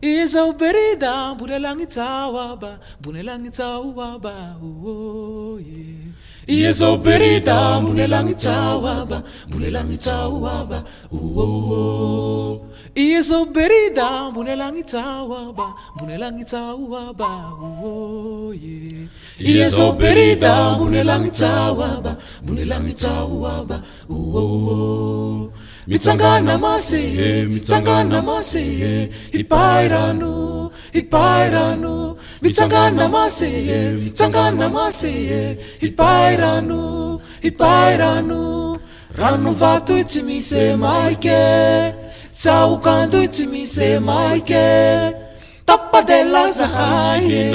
Izao berida bunelangitawaba bunelangitawaba oh yeah. Izao berida bunelangitawaba bunelangitawaba oh. Izao berida bunelangitawaba bunelangitawaba oh yeah. Izao berida bunelangitawaba bunelangitawaba oh. Mitsangana mase, ipairanu, mitsangana mase, ipairanu, rano vato itsy misy maike, tsaokando itsy misy maike, tappadella zahay,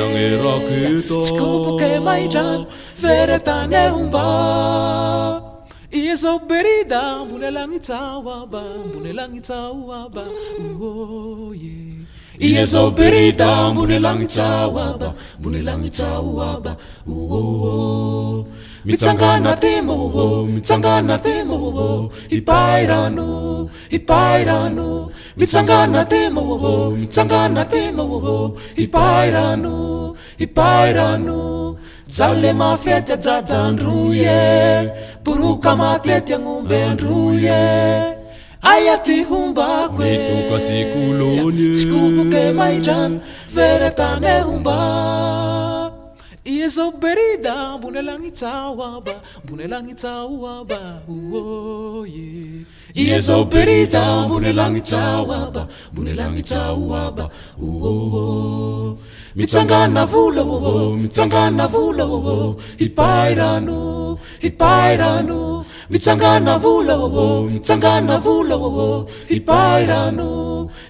tsikubuke maidrano, veretane humba. Izao berida bunelangitawaba bunelangitawaba oh yeah. Izao berida bunelangitawaba bunelangitawaba oh. Mitsangana temo ipairanu mitsangana temo ipairanu Zalle mafete jajandruye Puruka matlete ngumbendruye Ayati humba kwe Mituka sikuloni Tsikubuke maijan Veretane humba Izao berida bunelangitawaba bunelangitawaba oh yeah. Izao berida bunelangitawaba bunelangitawaba oh. Mitsangana vula ipairanu mitsangana vula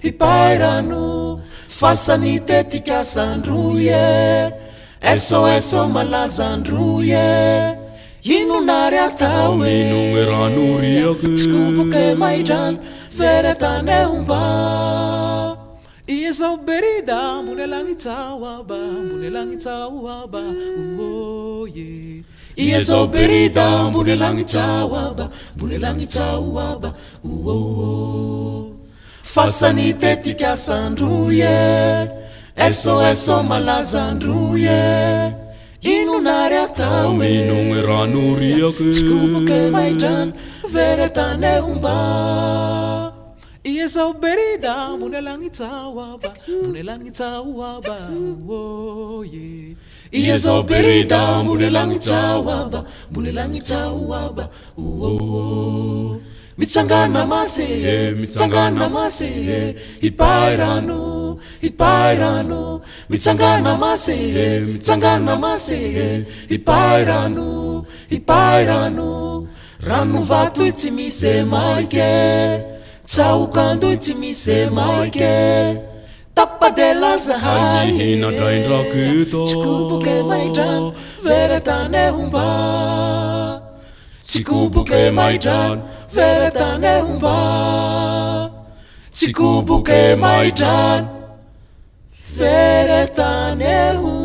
ipairanu fasani tetika sandruye eso malazandruye inunare atawe Inungeranu riake tsikubuke maijan veretane humba Izao berida bunelangitawaba oh yeah. Izao berida bunelangitawaba oh. Fasani tetika sandruye eso malazandruye inunare atawe Inungeranu riake tsikubuke maijan veretane humba Izao berida bunelangitawaba oh yeah. Izao berida bunelangitawaba oh. Mitsangana mase, ipairanu mitsangana mase, ipairanu rano vato itsy misy maike Tsaokando itsy misy maike Tappadella zahay Hinadraindraketa Tsikubuke maidrano Veretane humba Tsikubuke maidrano Veretane humba Tsikubuke maidrano Veretane humba